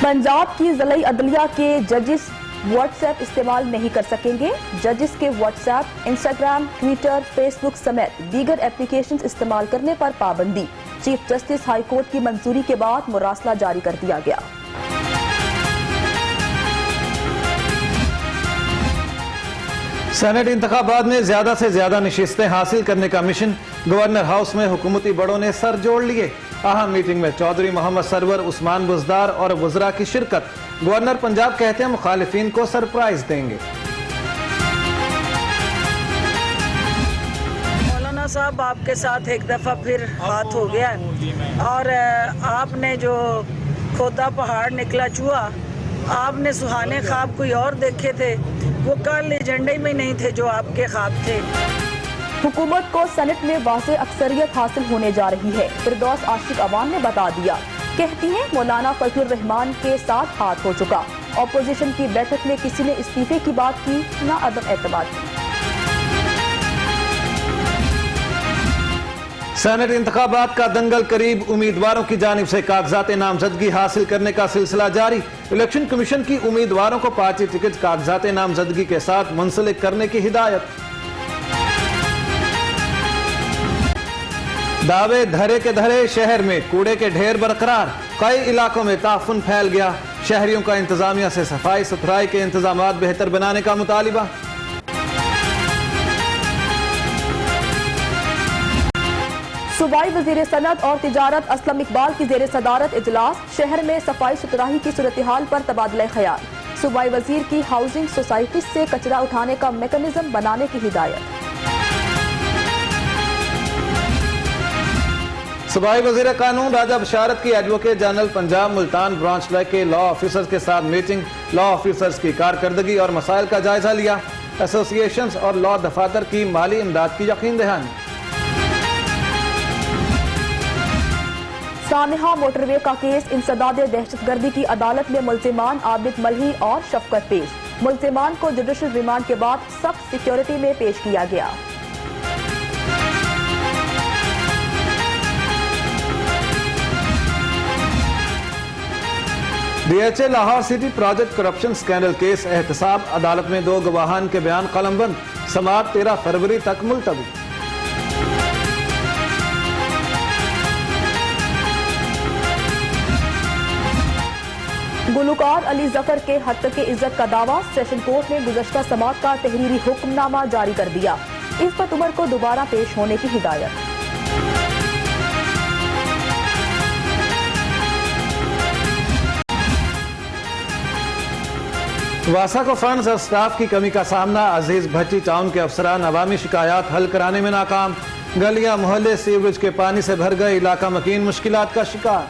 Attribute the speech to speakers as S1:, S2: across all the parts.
S1: पंजाब की ज़िला अदलिया के जजेस व्हाट्सएप इस्तेमाल नहीं कर सकेंगे। जजेस के व्हाट्सएप, इंस्टाग्राम, ट्विटर, फेसबुक समेत दीगर एप्लीकेशंस इस्तेमाल करने पर पाबंदी। चीफ जस्टिस हाई कोर्ट की मंजूरी के बाद मुरासला जारी कर दिया गया।
S2: सेनेट इंतखाबात में ज्यादा से ज्यादा नशिस्तें हासिल करने का मिशन। गवर्नर हाउस में हुकूमती बड़ों ने सर जोड़ लिए। अहम मीटिंग में चौधरी मोहम्मद सरवर, उस्मान बुज़दार और वज़रा की शिरकत। गवर्नर पंजाब कहते हैं मुखालिफिन को सरप्राइज देंगे।
S3: मौलाना साहब, आपके साथ एक दफ़ा फिर बात हो गया और आपने जो खोदा पहाड़ निकला चूहा, आपने सुहाने ख्वाब कोई और देखे थे, वो कल एजेंडे में नहीं थे जो आपके ख्वाब थे।
S1: हुकूमत को सेनेट में वाज़ेह अक्सरियत हासिल होने जा रही है। फिरदौस आशिक अवान ने बता दिया। कहती हैं मौलाना फजलुर रहमान के साथ हाथ हो चुका। अपोजिशन की बैठक में किसी ने इस्तीफे की बात की, न अदम एतमाद की।
S2: सेनेट इंतखाबात का दंगल करीब। उम्मीदवारों की जानिब से कागजात नामजदगी हासिल करने का सिलसिला जारी। इलेक्शन कमीशन की उम्मीदवारों को पार्टी टिकट कागजात नामजदगी के साथ मुंसलिक करने की हिदायत। दावे धरे के धरे, शहर में कूड़े के ढेर बरकरार। कई इलाकों में ताफुन फैल गया। शहरियों का इंतजामिया से सफाई सुथराई के इंतजामात बेहतर बनाने का मुतालिबा।
S1: सूबाई वजीर सनअत और तिजारत असलम इकबाल की जेर सदारत इजलास। शहर में सफाई सुथराई की सूरत हाल पर तबादला ख्याल। सूबाई वजीर की हाउसिंग सोसाइटी से कचरा उठाने का मेकनिज्म बनाने की हिदायत।
S2: सूबाई वजीर कानून राजा बशारत की advocate general Punjab Multan branch के लॉ ऑफिसर्स के साथ मीटिंग। लॉ ऑफिसर्स की कारकर्दगी और मसाइल का जायजा लिया। एसोसिएशंस और लॉ दफातर की माली इमदाद की यकीन दहानी।
S1: सानिहा मोटरवे का केस। इंसदाद दहशतगर्दी की अदालत में मुल्जिमान आबिद मलही और शफकत पेश। मुल्जिमान को जुडिशल रिमांड के बाद सख्त सिक्योरिटी में पेश किया गया।
S2: DHA Lahore city project corruption scandal case एहतसाब। अदालत में 2 गवाहान के बयान कलमबंद। समाअत 13 फरवरी तक मुलतवी।
S1: गुलकार अली जफर के हत्या के इज्जत का दावा। सेशन कोर्ट ने गुज़श्ता समाअत का तहरीरी हुक्मनामा जारी कर दिया। इफ़्फत उमर को दोबारा पेश होने की हिदायत।
S2: वासा को फंड्स और स्टाफ की कमी का सामना। अजीज भट्टी टाउन के अफसरान अवामी शिकायत हल कराने में नाकाम। गलियां मोहल्ले सीवरेज के पानी से भर गए। इलाका मकीन मुश्किलात का शिकार।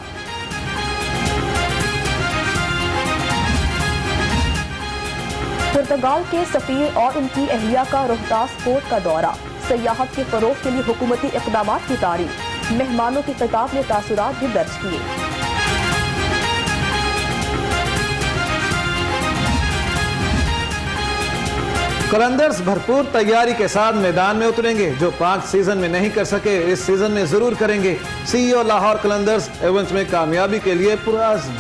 S1: पुर्तगाल के सफीर और उनकी अहलिया का रोहतास पोर्ट का दौरा। सयाहत के फरोग के लिए हुकूमती इक़दामात की तारीफ। मेहमानों के खिताब में तासुरात भी दर्ज किए।
S2: कलंदर्स भरपूर तैयारी के साथ मैदान में उतरेंगे। जो 5 सीजन में नहीं कर सके, इस सीजन में जरूर करेंगे। CEO लाहौर कलंदर्स इवेंट में कामयाबी के लिए पुरअज़्म।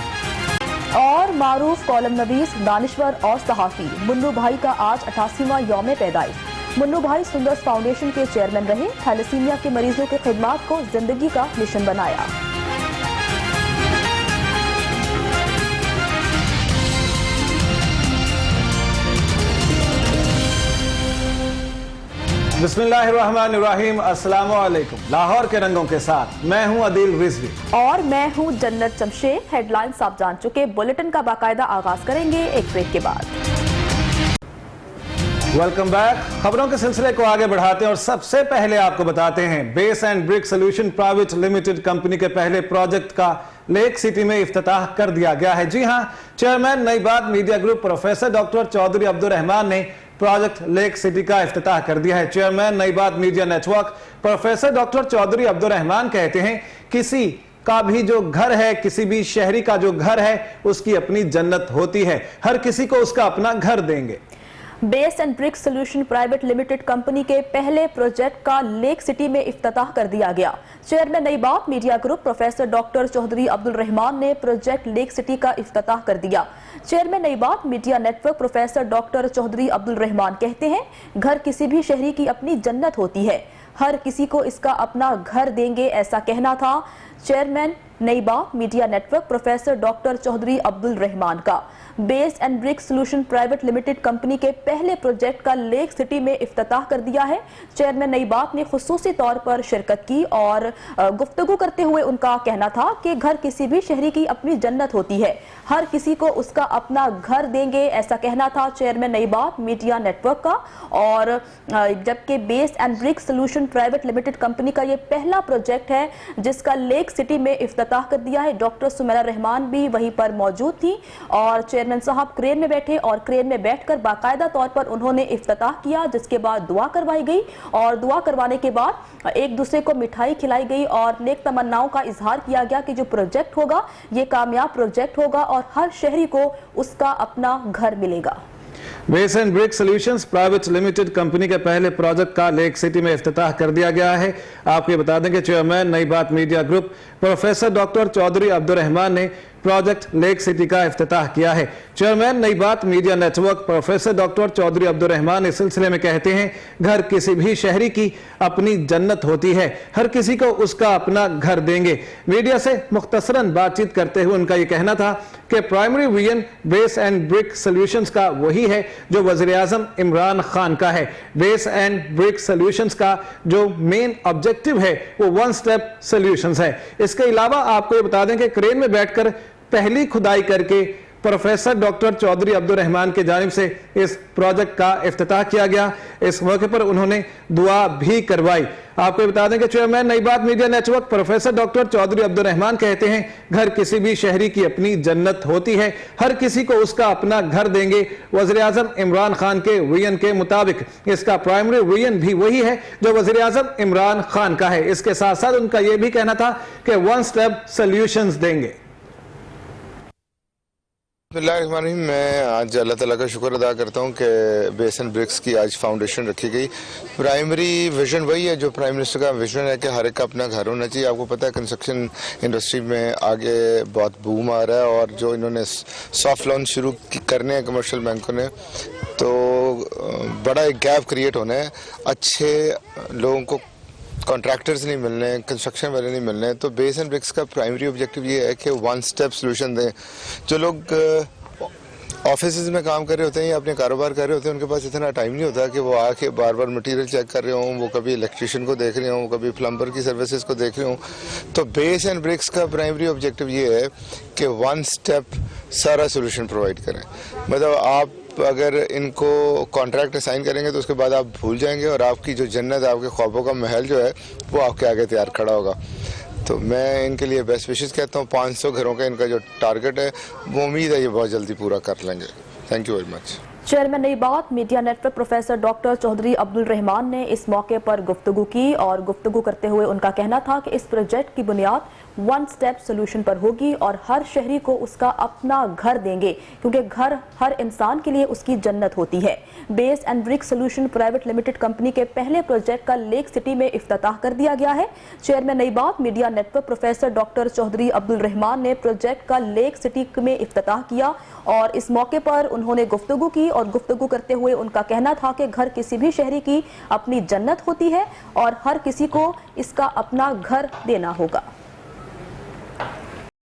S1: और मारूफ कॉलम नवीस, दानिश्वर और सहाफ़ी मुन्नू भाई का आज 88वां यौम पैदाइश। मुन्नू भाई सुंदर्स फाउंडेशन के चेयरमैन रहे। थैलेसीमिया के मरीजों की खिदमात को जिंदगी का मिशन बनाया।
S2: बिस्मिल्लाहिर्रहमानिर्रहीम। अस्सलाम वालेकुम। लाहौर के रंगों के साथ मैं हूं अदील रिजवी
S1: और मैं हूं जन्नत जमशेद। हेडलाइंस आप जान चुके। बुलेटिन का बाकायदा आगाज करेंगे एक ब्रेक के बाद।
S2: Welcome back. खबरों के सिलसिले को आगे बढ़ाते हैं और सबसे पहले आपको बताते हैं base and brick solution private limited company के पहले प्रोजेक्ट का लेक सिटी में इफ्तिताह कर दिया गया है। जी हां, chairman Nai Baat media group professor doctor Chaudhry Abdur Rahman ने प्रोजेक्ट लेक सिटी का इफ्तिताह कर दिया है। Chairman Nai Baat media network professor doctor Chaudhry Abdur Rahman कहते हैं किसी का भी जो घर है, किसी भी शहरी का जो घर है, उसकी अपनी जन्नत होती है। हर किसी को उसका अपना घर देंगे।
S1: Base and bricks solution private limited company के पहले प्रोजेक्ट का लेक सिटी में इफ्तिताह कर दिया गया। Chairman Nai Baat media group professor doctor Chaudhry Abdul Rahman ने प्रोजेक्ट लेक सिटी का इफ्तिताह कर दिया। Chairman Nai Baat media network professor doctor Chaudhry Abdul Rahman कहते हैं, घर किसी भी शहरी की अपनी जन्नत होती है, हर किसी को इसका अपना घर देंगे, ऐसा कहना था chairman Nai Baat media network professor doctor Chaudhry Abdul Rahman का। Base and bricks solution private limited company के पहले प्रोजेक्ट का लेक सिटी में इफ्तिताह कर दिया है। चेयरमैन नई बात ने खुसूसी तौर पर शिरकत की और गुफ्तगू करते हुए उनका कहना था कि घर किसी भी शहरी की अपनी जन्नत होती है, हर किसी को उसका अपना घर देंगे, ऐसा कहना था chairman Nai Baat media network का। और जबकि base and bricks solution private limited company का ये पहला प्रोजेक्ट है जिसका लेक सिटी में इफ्तिताह कर दिया है। डॉक्टर सुमेरा रहमान भी वहीं पर मौजूद थी और चेयरमैन साहब क्रेन में बैठे और क्रेन में बैठकर बाकायदा तौर पर उन्होंने इफ्तिताह किया, जिसके बाद दुआ करवाई गई और दुआ करवाने के बाद एक दूसरे को मिठाई खिलाई गई और नेक तमन्नाओं का इजहार किया गया कि जो प्रोजेक्ट होगा ये कामयाब प्रोजेक्ट होगा और हर शहरी को उसका अपना घर मिलेगा।
S2: Base and brick solutions private limited company के पहले प्रोजेक्ट का लेक सिटी में इफ्तिताह कर दिया गया है। आपको ये बता दें कि chairman Nai Baat media group professor doctor Chaudhry Abdul Rahman ने प्रोजेक्ट लेक सिटी का इफ्तिताह किया है। Chairman Nai Baat media network professor doctor Chaudhry Abdul Rahman इस सिलसिले में कहते हैं, घर किसी भी शहरी की अपनी जन्नत होती है, हर किसी को उसका अपना घर देंगे। मीडिया से मुख्तसरन बातचीत करते हुए उनका यह कहना था कि primary vision base and brick solutions का वही है जो वज़ीर-ए-आज़म इमरान खान का है। बेस एंड ब्रिक सोल्यूशंस का जो मेन ऑब्जेक्टिव है वो वन स्टेप सोल्यूशंस है। इसके अलावा आपको ये बता दें कि क्रेन में बैठकर पहली खुदाई करके प्रोफेसर डॉक्टर चौधरी अब्दुल रहमान की जानिब से इस प्रोजेक्ट का इफ्तिताह किया गया। इस मौके पर उन्होंने दुआ भी करवाई। आपको बता दें कि chairman Nai Baat media network professor doctor Chaudhry Abdul Rahman कहते हैं, घर किसी भी शहरी की अपनी जन्नत होती है, हर किसी को उसका अपना घर देंगे। वज़ीर-ए-आज़म इमरान खान के विजन के मुताबिक इसका प्राइमरी विजन भी वही है जो वज़ीर-ए-आज़म इमरान खान का है। इसके साथ साथ उनका यह भी कहना था कि वन स्टेप सोल्यूशंस देंगे।
S4: मैं आज अल्लाह ताला का शुक्र अदा करता हूँ कि बेस एंड ब्रिक्स की आज फाउंडेशन रखी गई। प्राइमरी विजन वही है जो प्राइम मिनिस्टर का विजन है कि हर एक का अपना घर होना चाहिए। आपको पता है कंस्ट्रक्शन इंडस्ट्री में आगे बहुत बूम आ रहा है और जो इन्होंने सॉफ्ट लोन शुरू करने हैं कमर्शियल बैंकों ने, तो बड़ा एक गैप क्रिएट होना है। अच्छे लोगों को कॉन्ट्रैक्टर्स नहीं मिलने, कंस्ट्रक्शन वाले नहीं मिलने, तो बेस एंड ब्रिक्स का प्राइमरी ऑब्जेक्टिव ये है कि वन स्टेप सोल्यूशन दें। जो लोग ऑफिसेज में काम कर रहे होते हैं या अपने कारोबार कर रहे होते हैं, उनके पास इतना टाइम नहीं होता कि वो आके बार बार मटेरियल चेक कर रहे हों, वो कभी इलेक्ट्रिशियन को देख रहे हों, कभी प्लम्बर की सर्विसेज को देख रहे हों। तो बेस एंड ब्रिक्स का प्राइमरी ऑब्जेक्टिव ये है कि वन स्टेप सारा सोल्यूशन प्रोवाइड करें। मतलब आप अगर इनको कॉन्ट्रैक्ट असाइन करेंगे तो उसके बाद आप भूल जाएंगे और आपकी जो जन्नत, आपके ख्वाबों का महल जो है वो आपके आगे तैयार खड़ा होगा। तो मैं इनके लिए बेस्ट विशेस कहता हूँ। 500 घरों का इनका जो टारगेट है वो उम्मीद है ये बहुत जल्दी पूरा कर लेंगे। Thank you very much.
S1: Chairman Nai Baat media network professor doctor Chaudhry Abdul Rahman ने इस मौके पर गुफ्तगू की और गुफ्तगू करते हुए उनका कहना था कि इस प्रोजेक्ट की बुनियाद वन स्टेप सोल्यूशन पर होगी और हर शहरी को उसका अपना घर देंगे, क्योंकि घर हर इंसान के लिए उसकी जन्नत होती है। Base and brick solution private limited company के पहले प्रोजेक्ट का लेक सिटी में इफ्तिताह कर दिया गया है। Chairman Nai Baat media network professor doctor Chaudhry Abdul Rahman ने प्रोजेक्ट का लेक सिटी में इफ्तिताह किया और इस मौके पर उन्होंने गुफ्तगू की और गुफ्तगू करते हुए उनका कहना था कि घर किसी भी शहरी की अपनी जन्नत होती है और हर किसी को इसका अपना घर देना होगा।